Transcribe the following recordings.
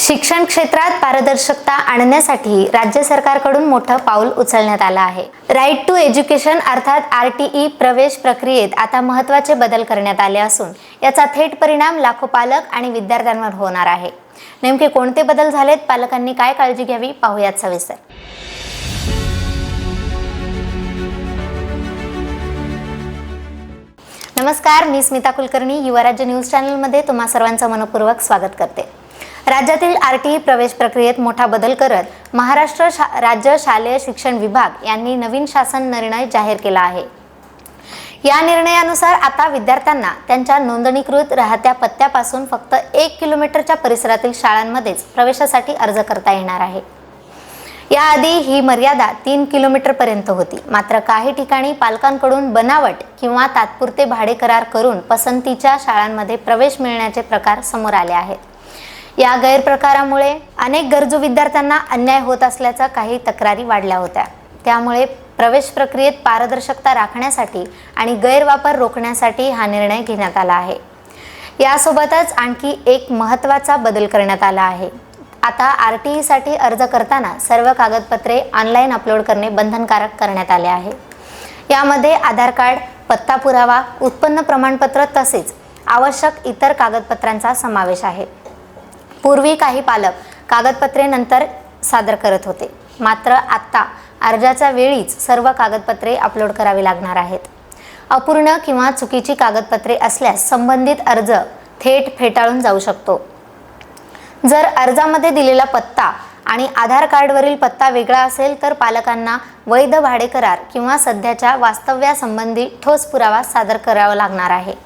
शिक्षण क्षेत्रात पारदर्शकता आणण्यासाठी राज्य सरकारकडून मोठं पाऊल उचलण्यात आलं आहे। राईट टू एज्युकेशन अर्थात RTE प्रवेश प्रक्रियेत आता महत्त्वाचे बदल करण्यात आले असून याचा थेट परिणाम लाखो पालक आणि विद्यार्थ्यांवर होणार आहे। नेमके कोणते बदल झालेत, पालकांनी काय काळजी घ्यावी, पाहूयात सविस्तर। नमस्कार, मी स्मिता कुलकर्णी युवा राज्य न्यूज चॅनलमध्ये तुम्हा सर्वांचं मनपूर्वक स्वागत करते। राज्यातील RTE प्रवेश प्रक्रियेत मोठा बदल करत महाराष्ट्र राज्य शालेय शिक्षण विभाग यांनी नवीन शासन निर्णय जाहीर केला आहे। या निर्णयानुसार आता विद्यार्थ्यांना त्यांच्या नोंदणीकृत राहत्या पत्त्यापासून फक्त 1 किलोमीटरच्या परिसरातील शाळांमध्येच प्रवेशासाठी अर्ज करता येणार आहे। याआधी ही मर्यादा 3 किलोमीटरपर्यंत होती, मात्र काही ठिकाणी पालकांकडून बनावट किंवा तात्पुरते भाडे करार करून पसंतीच्या शाळांमध्ये प्रवेश मिळण्याचे प्रकार समोर आले आहेत। या गैरप्रकारामुळे अनेक गरजू विद्यार्थ्यांना अन्याय होत असल्याच्या काही तक्रारी वाढल्या होत्या। त्यामुळे प्रवेश प्रक्रियेत पारदर्शकता राखण्यासाठी आणि गैरवापर रोखण्यासाठी हा निर्णय घेण्यात आला आहे। यासोबतच आणखी एक महत्त्वाचा बदल करण्यात आला आहे। आता RTE साठी अर्ज करताना सर्व कागदपत्रे ऑनलाईन अपलोड करणे बंधनकारक करण्यात आले आहे। यामध्ये आधार कार्ड, पत्ता पुरावा, उत्पन्न प्रमाणपत्र तसेच आवश्यक इतर कागदपत्रांचा समावेश आहे। पूर्वी काही पालक कागदपत्रे नंतर सादर करत होते, मात्र आता अर्जाच्या वेळीच सर्व कागदपत्रे अपलोड करावी लागणार आहेत। अपूर्ण किंवा चुकीची कागदपत्रे असल्यास संबंधित अर्ज थेट फेटाळून जाऊ शकतो। जर अर्जामध्ये दिलेला पत्ता आणि आधार कार्डवरील पत्ता वेगळा असेल तर पालकांना वैध भाडे करार किंवा सध्याच्या वास्तव्यासंबंधी ठोस पुरावा सादर करावा लागणार आहे।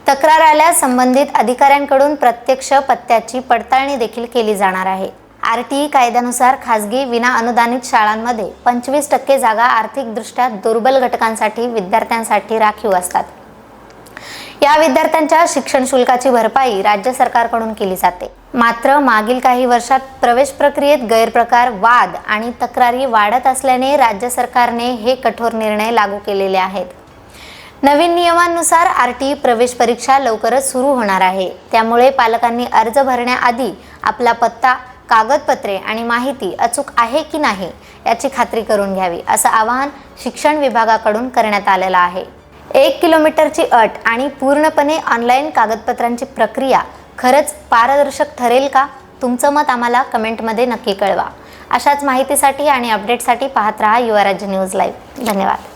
तक्रार आल्यास संबंधित अधिकाऱ्यांकडून प्रत्यक्ष पत्त्याची पडताळणी देखील केली जाणार आहे। RTE कायद्यानुसार खासगी विना अनुदानित शाळांमध्ये 25% जागा आर्थिकदृष्ट्या दुर्बल घटकांसाठी विद्यार्थ्यांसाठी राखीव असतात। या विद्यार्थ्यांच्या शिक्षण शुल्काची भरपाई राज्य सरकारकडून केली जाते। मात्र मागील काही वर्षात प्रवेश प्रक्रियेत गैरप्रकार, वाद आणि तक्रारी वाढत असल्याने राज्य सरकारने हे कठोर निर्णय लागू केलेले आहेत। नवीन नियमांनुसार RTE प्रवेश परीक्षा लवकरच सुरू होणार आहे। त्यामुळे पालकांनी अर्ज भरण्याआधी आपला पत्ता, कागदपत्रे आणि माहिती अचूक आहे की नाही याची खात्री करून घ्यावी, असं आवाहन शिक्षण विभागाकडून करण्यात आलेलं आहे। 1 किलोमीटरची अट आणि पूर्णपणे ऑनलाईन कागदपत्रांची प्रक्रिया खरंच पारदर्शक ठरेल का? तुमचं मत आम्हाला कमेंटमध्ये नक्की कळवा। अशाच माहितीसाठी आणि अपडेटसाठी पाहत रहा युवा राज्य न्यूज लाईव्ह। धन्यवाद।